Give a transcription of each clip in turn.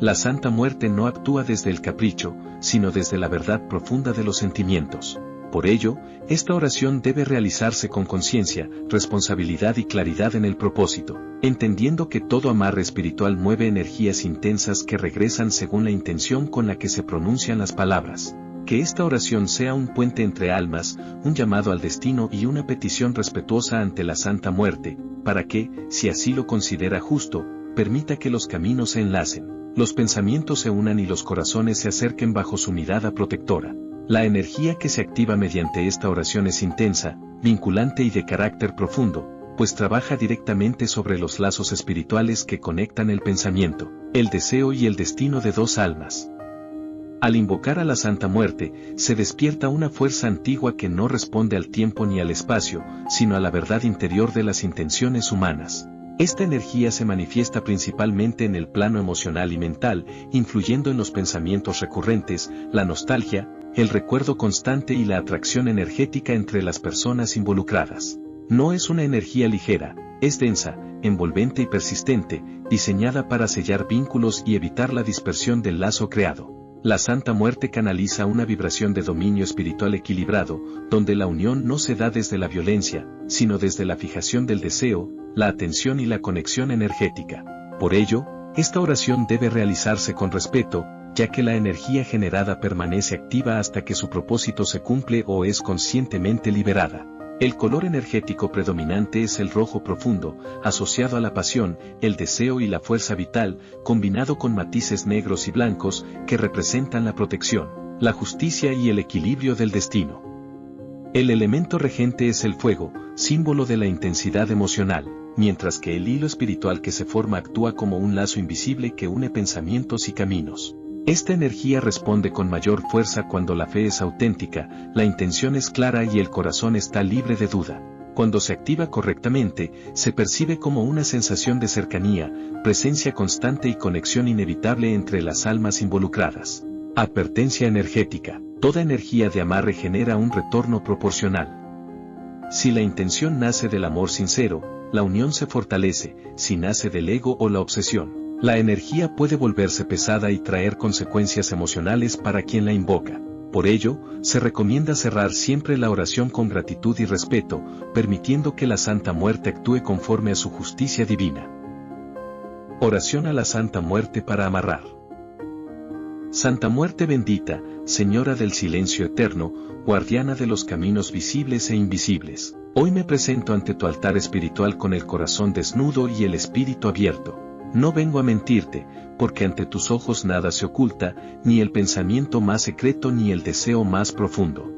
La Santa Muerte no actúa desde el capricho, sino desde la verdad profunda de los sentimientos. Por ello, esta oración debe realizarse con conciencia, responsabilidad y claridad en el propósito, entendiendo que todo amarre espiritual mueve energías intensas que regresan según la intención con la que se pronuncian las palabras. Que esta oración sea un puente entre almas, un llamado al destino y una petición respetuosa ante la Santa Muerte, para que, si así lo considera justo, permita que los caminos se enlacen, los pensamientos se unan y los corazones se acerquen bajo su mirada protectora. La energía que se activa mediante esta oración es intensa, vinculante y de carácter profundo, pues trabaja directamente sobre los lazos espirituales que conectan el pensamiento, el deseo y el destino de dos almas. Al invocar a la Santa Muerte, se despierta una fuerza antigua que no responde al tiempo ni al espacio, sino a la verdad interior de las intenciones humanas. Esta energía se manifiesta principalmente en el plano emocional y mental, influyendo en los pensamientos recurrentes, la nostalgia, el recuerdo constante y la atracción energética entre las personas involucradas. No es una energía ligera, es densa, envolvente y persistente, diseñada para sellar vínculos y evitar la dispersión del lazo creado. La Santa Muerte canaliza una vibración de dominio espiritual equilibrado, donde la unión no se da desde la violencia, sino desde la fijación del deseo, la atención y la conexión energética. Por ello, esta oración debe realizarse con respeto, ya que la energía generada permanece activa hasta que su propósito se cumple o es conscientemente liberada. El color energético predominante es el rojo profundo, asociado a la pasión, el deseo y la fuerza vital, combinado con matices negros y blancos, que representan la protección, la justicia y el equilibrio del destino. El elemento regente es el fuego, símbolo de la intensidad emocional, mientras que el hilo espiritual que se forma actúa como un lazo invisible que une pensamientos y caminos. Esta energía responde con mayor fuerza cuando la fe es auténtica, la intención es clara y el corazón está libre de duda. Cuando se activa correctamente, se percibe como una sensación de cercanía, presencia constante y conexión inevitable entre las almas involucradas. Advertencia energética. Toda energía de amarre genera un retorno proporcional. Si la intención nace del amor sincero, la unión se fortalece. Si nace del ego o la obsesión, la energía puede volverse pesada y traer consecuencias emocionales para quien la invoca. Por ello, se recomienda cerrar siempre la oración con gratitud y respeto, permitiendo que la Santa Muerte actúe conforme a su justicia divina. Oración a la Santa Muerte para amarrar. Santa Muerte bendita, Señora del silencio eterno, guardiana de los caminos visibles e invisibles, hoy me presento ante tu altar espiritual con el corazón desnudo y el espíritu abierto. No vengo a mentirte, porque ante tus ojos nada se oculta, ni el pensamiento más secreto ni el deseo más profundo.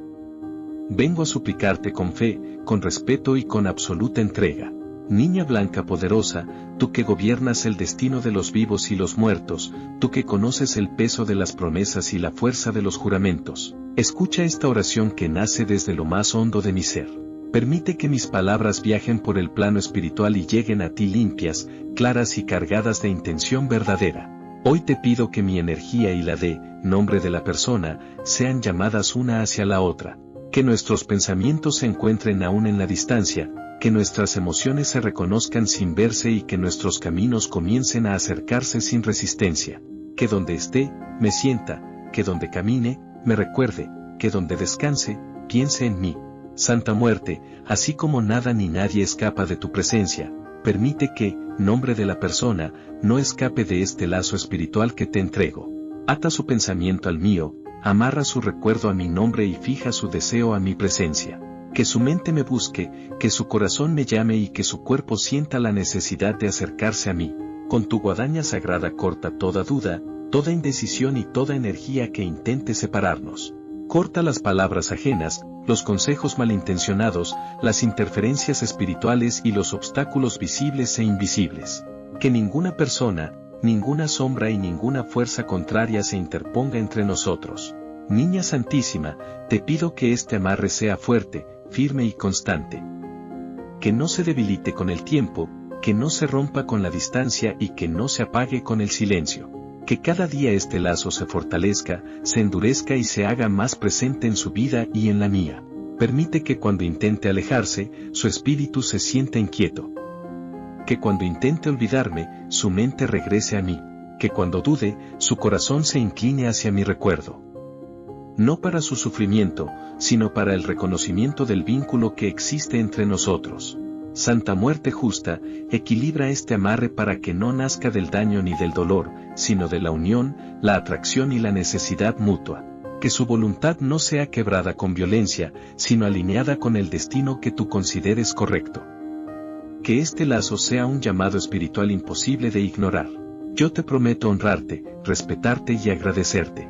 Vengo a suplicarte con fe, con respeto y con absoluta entrega. Niña blanca poderosa, tú que gobiernas el destino de los vivos y los muertos, tú que conoces el peso de las promesas y la fuerza de los juramentos, escucha esta oración que nace desde lo más hondo de mi ser. Permite que mis palabras viajen por el plano espiritual y lleguen a ti limpias, claras y cargadas de intención verdadera. Hoy te pido que mi energía y la de nombre de la persona sean llamadas una hacia la otra, que nuestros pensamientos se encuentren aún en la distancia, que nuestras emociones se reconozcan sin verse y que nuestros caminos comiencen a acercarse sin resistencia. Que donde esté, me sienta, que donde camine, me recuerde, que donde descanse, piense en mí. Santa Muerte, así como nada ni nadie escapa de tu presencia, permite que, nombre de la persona, no escape de este lazo espiritual que te entrego. Ata su pensamiento al mío, amarra su recuerdo a mi nombre y fija su deseo a mi presencia. Que su mente me busque, que su corazón me llame y que su cuerpo sienta la necesidad de acercarse a mí. Con tu guadaña sagrada corta toda duda, toda indecisión y toda energía que intente separarnos. Corta las palabras ajenas, los consejos malintencionados, las interferencias espirituales y los obstáculos visibles e invisibles. Que ninguna persona, ninguna sombra y ninguna fuerza contraria se interponga entre nosotros. Niña Santísima, te pido que este amarre sea fuerte, firme y constante. Que no se debilite con el tiempo, que no se rompa con la distancia y que no se apague con el silencio. Que cada día este lazo se fortalezca, se endurezca y se haga más presente en su vida y en la mía. Permite que cuando intente alejarse, su espíritu se sienta inquieto. Que cuando intente olvidarme, su mente regrese a mí. que cuando dude, su corazón se incline hacia mi recuerdo. No para su sufrimiento, sino para el reconocimiento del vínculo que existe entre nosotros. Santa Muerte Justa, equilibra este amarre para que no nazca del daño ni del dolor, sino de la unión, la atracción y la necesidad mutua. Que su voluntad no sea quebrada con violencia, sino alineada con el destino que tú consideres correcto. Que este lazo sea un llamado espiritual imposible de ignorar. Yo te prometo honrarte, respetarte y agradecerte.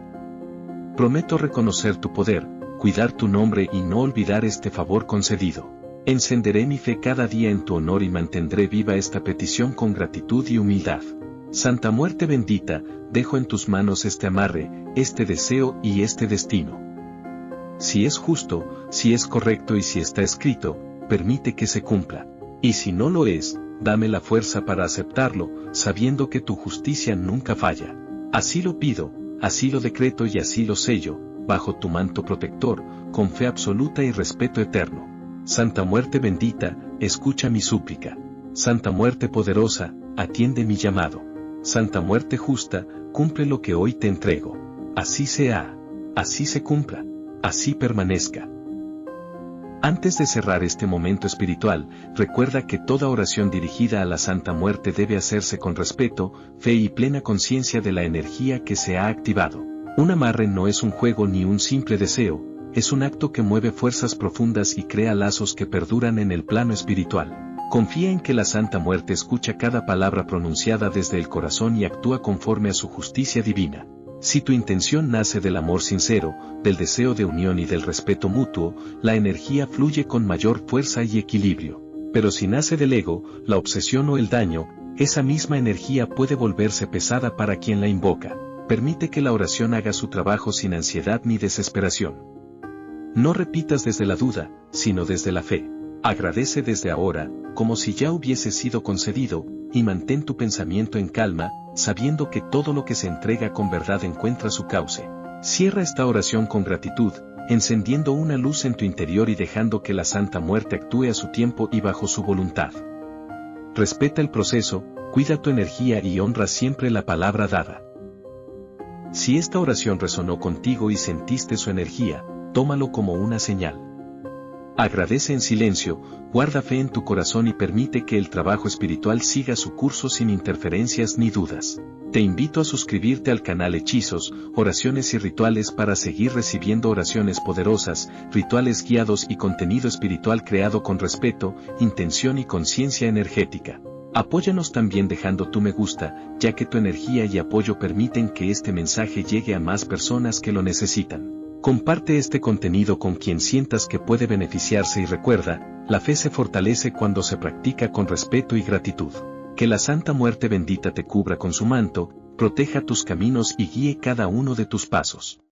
Prometo reconocer tu poder, cuidar tu nombre y no olvidar este favor concedido. Encenderé mi fe cada día en tu honor y mantendré viva esta petición con gratitud y humildad. Santa Muerte Bendita, dejo en tus manos este amarre, este deseo y este destino. Si es justo, si es correcto y si está escrito, permite que se cumpla. Y si no lo es, dame la fuerza para aceptarlo, sabiendo que tu justicia nunca falla. Así lo pido, así lo decreto y así lo sello, bajo tu manto protector, con fe absoluta y respeto eterno. Santa Muerte Bendita, escucha mi súplica. Santa Muerte Poderosa, atiende mi llamado. Santa Muerte Justa, cumple lo que hoy te entrego. Así sea, así se cumpla, así permanezca. Antes de cerrar este momento espiritual, recuerda que toda oración dirigida a la Santa Muerte debe hacerse con respeto, fe y plena conciencia de la energía que se ha activado. Un amarre no es un juego ni un simple deseo, es un acto que mueve fuerzas profundas y crea lazos que perduran en el plano espiritual. Confía en que la Santa Muerte escucha cada palabra pronunciada desde el corazón y actúa conforme a su justicia divina. Si tu intención nace del amor sincero, del deseo de unión y del respeto mutuo, la energía fluye con mayor fuerza y equilibrio. Pero si nace del ego, la obsesión o el daño, esa misma energía puede volverse pesada para quien la invoca. Permite que la oración haga su trabajo sin ansiedad ni desesperación. No repitas desde la duda, sino desde la fe. Agradece desde ahora, como si ya hubiese sido concedido, y mantén tu pensamiento en calma, sabiendo que todo lo que se entrega con verdad encuentra su cauce. Cierra esta oración con gratitud, encendiendo una luz en tu interior y dejando que la Santa Muerte actúe a su tiempo y bajo su voluntad. Respeta el proceso, cuida tu energía y honra siempre la palabra dada. Si esta oración resonó contigo y sentiste su energía, tómalo como una señal. Agradece en silencio, guarda fe en tu corazón y permite que el trabajo espiritual siga su curso sin interferencias ni dudas. Te invito a suscribirte al canal Hechizos, Oraciones y Rituales para seguir recibiendo oraciones poderosas, rituales guiados y contenido espiritual creado con respeto, intención y conciencia energética. Apóyanos también dejando tu me gusta, ya que tu energía y apoyo permiten que este mensaje llegue a más personas que lo necesitan. Comparte este contenido con quien sientas que puede beneficiarse y recuerda, la fe se fortalece cuando se practica con respeto y gratitud. Que la Santa Muerte Bendita te cubra con su manto, proteja tus caminos y guíe cada uno de tus pasos.